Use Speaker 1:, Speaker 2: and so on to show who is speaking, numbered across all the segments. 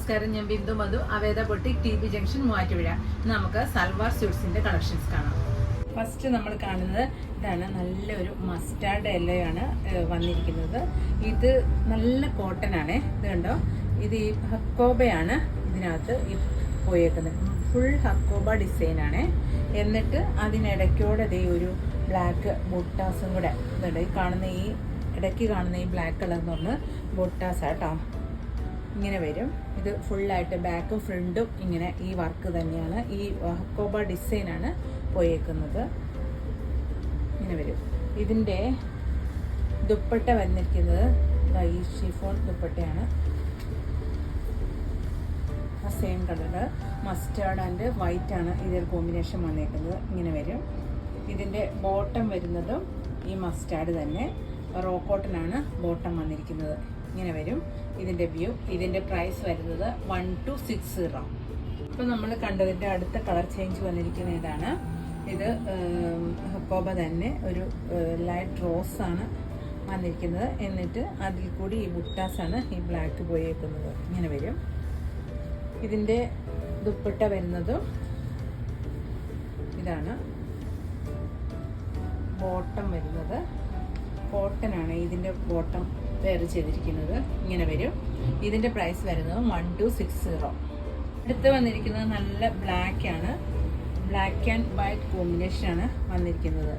Speaker 1: നമസ്കാരം, ഞാൻ Bindu Madhu, Aveda boutique, T B junction, Muvattupuzha. നമുക്ക് സൽവാർ സ്യൂട്ട്സിന്റെ കളക്ഷൻസ് കാണാം. ഫസ്റ്റ് നമ്മൾ കാണുന്നത് ഇതാണ്. നല്ലൊരു മസ്റ്റാർഡ് യെല്ലോയാണ് വന്നിരിക്കുന്നത്. ഇത് നല്ല കോട്ടൺ ആണ്. ഇത് കണ്ടോ, ഇത് ഈ ഹക്കോബയാണ് ഇതിനകത്ത് പോയേക്കുന്നത്. ഫുൾ ഹക്കോബ ഡിസൈൻ ആണ്. എന്നിട്ട് അതിനിടയ്ക്കോടെ ഇതേ ഒരു ബ്ലാക്ക് ബുട്ടാസും കൂടെ ഇതുണ്ട്. ഈ കാണുന്ന ഈ ഇടയ്ക്ക് കാണുന്ന ഈ ബ്ലാക്ക് കളർ എന്ന് പറഞ്ഞാൽ ബുട്ടാസാട്ടോ. ഇങ്ങനെ വരും. ഇത് ഫുള്ളായിട്ട് ബാക്കും ഫ്രണ്ടും ഇങ്ങനെ ഈ വർക്ക് തന്നെയാണ്. ഈ ഹക്കോബ ഡിസൈനാണ് പോയേക്കുന്നത്. ഇങ്ങനെ വരും. ഇതിൻ്റെ ദുപ്പട്ട വന്നിരിക്കുന്നത് ഈ ഷിഫോൺ ദുപ്പട്ടയാണ്. ആ same colour mustard and white ആണ് ഇതിൽ കോമ്പിനേഷൻ വന്നേക്കുന്നത്. ഇങ്ങനെ വരും. ഇതിൻ്റെ ബോട്ടം വരുന്നതും ഈ മസ്റ്റാർഡ് തന്നെ. റോ കോട്ടനാണ് ബോട്ടം വന്നിരിക്കുന്നത്. ഇങ്ങനെ വരും ഇതിൻ്റെ വ്യൂ. ഇതിൻ്റെ പ്രൈസ് വരുന്നത് 1260. ഇപ്പോൾ നമ്മൾ കണ്ടതിൻ്റെ അടുത്ത കളർ ചേഞ്ച് വന്നിരിക്കുന്ന ഇതാണ്. ഇത് ഹക്കോബ തന്നെ ഒരു ലൈറ്റ് റോസ് ആണ് വന്നിരിക്കുന്നത്. എന്നിട്ട് അതിൽ കൂടി ഈ ബുട്ടാസാണ് ഈ ബ്ലാക്ക് പോയേക്കുന്നത്. ഇങ്ങനെ വരും. ഇതിൻ്റെ ദുപ്പട്ട വരുന്നതും ഇതാണ്. ബോട്ടം വരുന്നത് കോട്ടനാണ്. ഇതിൻ്റെ ബോട്ടം വേറെ ചെയ്തിരിക്കുന്നത്. ഇങ്ങനെ വരും. ഇതിൻ്റെ പ്രൈസ് വരുന്നത് 1260. അടുത്ത് വന്നിരിക്കുന്നത് നല്ല ബ്ലാക്ക് ആണ്. ബ്ലാക്ക് ആൻഡ് വൈറ്റ് കോമ്പിനേഷനാണ് വന്നിരിക്കുന്നത്.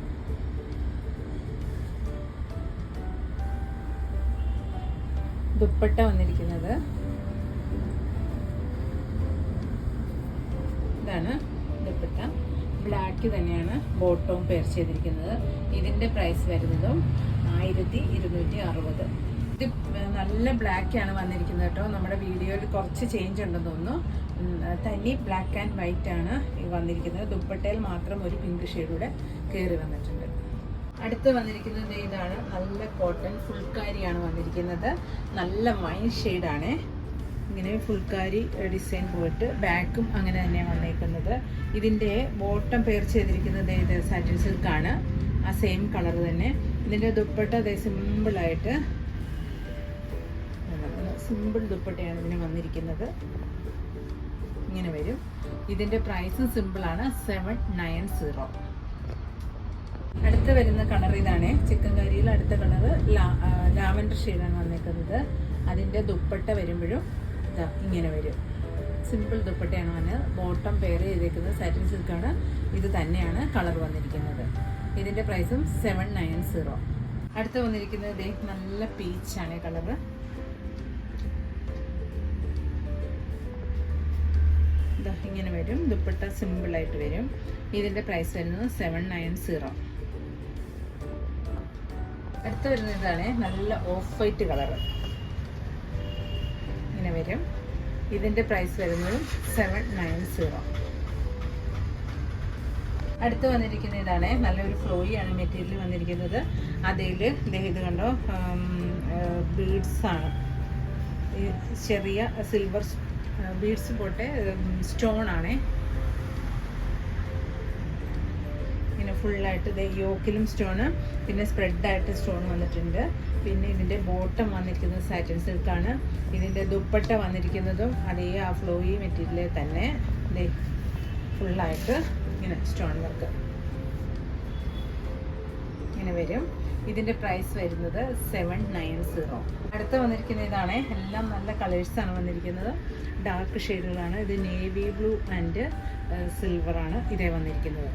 Speaker 1: ദുപ്പട്ട വന്നിരിക്കുന്നത് ഇതാണ്. ദുപ്പട്ട ബ്ലാക്ക് തന്നെയാണ് ബോട്ടവും പെയർ ചെയ്തിരിക്കുന്നത്. ഇതിൻ്റെ പ്രൈസ് വരുന്നതും 1260. ഇത് നല്ല ബ്ലാക്കാണ് വന്നിരിക്കുന്നത് കേട്ടോ. നമ്മുടെ വീഡിയോയിൽ കുറച്ച് ചേഞ്ച് ഉണ്ടെന്ന് തോന്നുന്നു. തനി ബ്ലാക്ക് ആൻഡ് വൈറ്റ് ആണ് വന്നിരിക്കുന്നത്. ദുപ്പട്ടയിൽ മാത്രം ഒരു പിങ്ക് ഷെയ്ഡൂടെ കയറി വന്നിട്ടുണ്ട്. അടുത്ത് വന്നിരിക്കുന്നത് ഇതാണ്. നല്ല കോട്ടൺ ഫുൾക്കാരിയാണ് വന്നിരിക്കുന്നത്. നല്ല വൈൻ ഷെയ്ഡാണ്. ഇങ്ങനെ ഫുൾക്കാരി ഡിസൈൻ പോയിട്ട് ബാക്കും അങ്ങനെ തന്നെയാണ് വന്നേക്കുന്നത്. ഇതിൻ്റെ ബോട്ടം പെയർ ചെയ്തിരിക്കുന്നത് ഇത് സാറ്റിൻ സിൽക്കാണ്. ആ സെയിം കളർ തന്നെ. ഇതിൻ്റെ ദുപ്പട്ട അതേ സിമ്പിളായിട്ട് സിമ്പിൾ ദുപ്പട്ടയാണ് ഇതിന് വന്നിരിക്കുന്നത്. ഇങ്ങനെ വരും. ഇതിൻ്റെ പ്രൈസും സിമ്പിളാണ് 790. അടുത്ത് വരുന്ന കളർ ഇതാണ്. ചിക്കൻ കറിയിൽ അടുത്ത കളറ് ലാവൻഡർ ഷെയ്ഡാണ് വന്നേക്കുന്നത്. അതിൻ്റെ ദുപ്പട്ട വരുമ്പോഴും ഇങ്ങനെ വരും. സിമ്പിൾ ദുപ്പട്ടയാണ് വന്നത്. ബോട്ടം പെയർ ചെയ്തേക്കുന്നത് സാറ്റിൻ സിൽക്കാണ്. ഇത് തന്നെയാണ് കളർ വന്നിരിക്കുന്നത്. ഇതിൻ്റെ പ്രൈസും 790. അടുത്ത് വന്നിരിക്കുന്നത് നല്ല പീച്ചാണ് കളറ്. ഇങ്ങനെ വരും. ദുപ്പട്ട സിമ്പിളായിട്ട് വരും. ഇതിൻ്റെ പ്രൈസ് വരുന്നത് 790. അടുത്ത് വരുന്നത് ഇതാണ്. നല്ല ഓഫ് വൈറ്റ് കളറ്. ഇങ്ങനെ വരും. ഇതിൻ്റെ പ്രൈസ് വരുന്നത് 790. അടുത്ത് വന്നിരിക്കുന്ന ഇതാണ്. നല്ലൊരു ഫ്ലോയിയാണ് മെറ്റീരിയൽ വന്നിരിക്കുന്നത്. അതിൽ ഇത് കണ്ടോ, ബീഡ്സ് ആണ്. ചെറിയ സിൽവർ ബീഡ്സ് പോട്ടെ സ്റ്റോൺ ആണ്. ഇങ്ങനെ ഫുള്ളായിട്ട് യോക്കിലും സ്റ്റോണ്, പിന്നെ സ്പ്രെഡായിട്ട് സ്റ്റോൺ വന്നിട്ടുണ്ട്. പിന്നെ ഇതിൻ്റെ ബോട്ടം വന്നിരിക്കുന്നത് സാറ്റിൻ സിൽക്കാണ്. ഇതിൻ്റെ ദുപ്പട്ട വന്നിരിക്കുന്നതും അതേ ആ ഫ്ലോയി മെറ്റീരിയൽ തന്നെ. ഫുള്ളായിട്ട് ഇങ്ങനെ സ്റ്റോൺ വർക്ക് ഇങ്ങനെ വരും. ഇതിൻ്റെ പ്രൈസ് വരുന്നത് 790. അടുത്ത് വന്നിരിക്കുന്ന ഇതാണ്. എല്ലാം നല്ല കളേഴ്സാണ് വന്നിരിക്കുന്നത്. ഡാർക്ക് ഷെയ്ഡുകളാണ്. ഇത് നേവി ബ്ലൂ ആൻഡ് സിൽവറാണ് ഇതേ വന്നിരിക്കുന്നത്.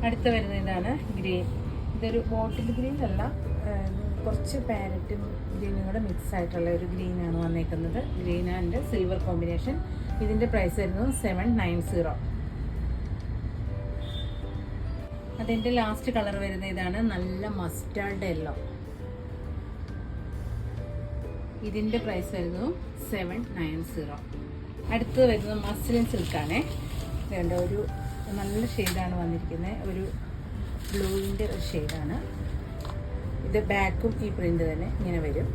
Speaker 1: അടുത്ത് വരുന്ന ഇതാണ് ഗ്രീൻ. ഇതൊരു ബോട്ടിൽ ഗ്രീൻ അല്ല, കുറച്ച് പാരറ്റും ഗ്രീനും കൂടെ മിക്സ് ആയിട്ടുള്ള ഒരു ഗ്രീനാണ് വന്നേക്കുന്നത്. Green and silver combination. ഇതിൻ്റെ പ്രൈസ് വരുന്നത് 790. അതിൻ്റെ ലാസ്റ്റ് കളർ വരുന്ന ഇതാണ്. നല്ല മസ്റ്റാർഡ് യെല്ലോ. ഇതിൻ്റെ പ്രൈസ് വരുന്നത് 790. അടുത്ത് വരുന്നത് മസ്ലിൻ സിൽക്കാണ്. വേണ്ട ഒരു നല്ല ഷെയ്ഡാണ് വന്നിരിക്കുന്നത്. ഒരു ബ്ലൂവിൻ്റെ ഒരു ഷെയ്ഡാണ് ഇത്. ബാക്കും ഈ പ്രിൻ്റ് തന്നെ ഇങ്ങനെ വരും.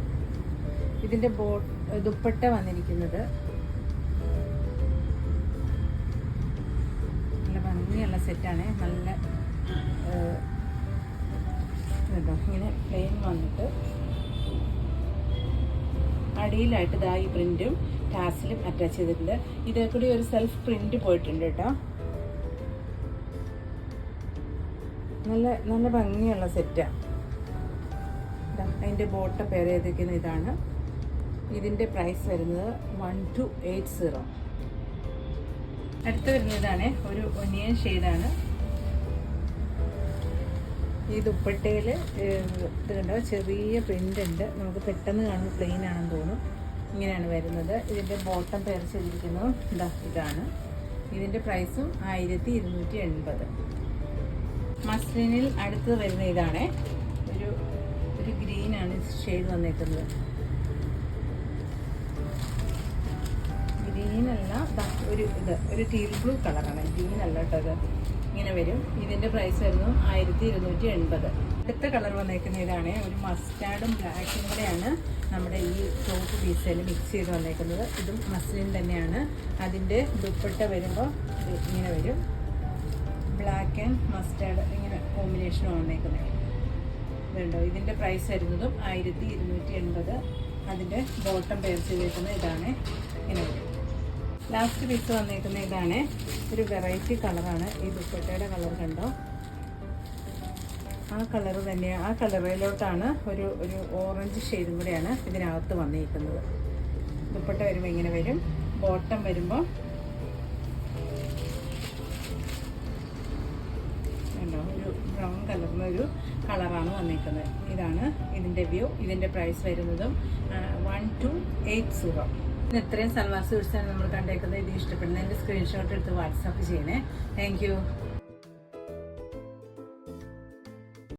Speaker 1: ഇതിൻ്റെ ദുപ്പട്ട വന്നിരിക്കുന്നത് നല്ല ഭംഗിയുള്ള സെറ്റാണ്. നല്ല കേട്ടോ. ഇങ്ങനെ പ്ലെയിൻ വന്നിട്ട് അടിയിലായിട്ട് ഇതാ ഈ പ്രിന്റും ടാസിലും അറ്റാച്ച് ചെയ്തിട്ടുണ്ട്. ഇതേ കൂടി ഒരു സെൽഫ് പ്രിന്റ് പോയിട്ടുണ്ട് കേട്ടോ. നല്ല നല്ല ഭംഗിയുള്ള സെറ്റാണ്. അതിൻ്റെ ബോട്ടം പേര് ചെയ്തിരിക്കുന്ന ഇതാണ്. ഇതിൻ്റെ പ്രൈസ് വരുന്നത് 1280. അടുത്ത് വരുന്നതാണ് ഒരു ഒനിയൻ ഷെയ്ഡാണ്. ഈ ദുപ്പട്ടയിൽ ഇത് കണ്ടോ ചെറിയ പ്രിൻ്റ് ഉണ്ട്. നമുക്ക് പെട്ടെന്ന് കാണുമ്പോൾ പ്ലെയിൻ ആണെന്ന് തോന്നും. ഇങ്ങനെയാണ് വരുന്നത്. ഇതിൻ്റെ ബോട്ടം പേർ ചെയ്തിരിക്കുന്നത് ഇതാണ്. ഇതിൻ്റെ പ്രൈസും 1280. മസ്ലിനിൽ അടുത്ത് വരുന്ന ഇതാണ്. ഒരു ഗ്രീനാണ് ഷെയ്ഡ് വന്നേക്കുന്നത്. ഗ്രീനല്ല, ഒരു ടീൽ ബ്ലൂ കളറാണ്. ഗ്രീൻ അല്ല കേട്ടോ. ഇത് ഇങ്ങനെ വരും. ഇതിൻ്റെ പ്രൈസ് വരുന്നു 1280. അടുത്ത കളർ വന്നേക്കുന്ന ഇതാണ്. ഒരു മസ്റ്റാർഡും ബ്ലാക്കും കൂടെയാണ് നമ്മുടെ ഈ ടോപ്പ് പീസയിൽ മിക്സ് ചെയ്ത് വന്നേക്കുന്നത്. ഇതും മസ്ലിൻ തന്നെയാണ്. അതിൻ്റെ ദുപ്പട്ട വരുമ്പോൾ ഇങ്ങനെ വരും. ബ്ലാക്ക് ആൻഡ് മസ്റ്റാർഡ് ഇങ്ങനെ കോമ്പിനേഷൻ വന്നേക്കുന്നത് ഇതുണ്ടോ. ഇതിൻ്റെ പ്രൈസ് വരുന്നതും 1280. അതിൻ്റെ ബോട്ടം പേർ ചെയ്തേക്കുന്നത് ഇതാണ്. ഇങ്ങനെ വരും. ലാസ്റ്റ് പീസ് വന്നേക്കുന്ന ഇതാണ്. ഒരു വെറൈറ്റി കളറാണ്. ഈ ദുപ്പട്ടയുടെ കളർ കണ്ടോ. ആ കളർ തന്നെയാണ്. ആ കളറിലോട്ടാണ് ഒരു ഓറഞ്ച് ഷെയ്ഡും കൂടെയാണ് ഇതിനകത്ത് വന്നിരിക്കുന്നത്. ദുപ്പട്ട വരുമ്പോൾ ഇങ്ങനെ വരും. ബോട്ടം വരുമ്പോൾ ഒരു ബ്രൗൺ കളറിലൊരു കളറാണ് വന്നിരിക്കുന്നത്. ഇതാണ് ഇതിൻ്റെ വ്യൂ. ഇതിൻ്റെ പ്രൈസ് വരുന്നതും 1280. ഇത്രയും സൽവാർ സ്യൂട്ട്സാണ് നമ്മൾ കണ്ടേക്കുന്നത്. ഇത് ഇഷ്ടപ്പെടുന്നതിൻ്റെ സ്ക്രീൻഷോട്ട് എടുത്ത് വാട്സാപ്പ് ചെയ്യണേ. Thank you.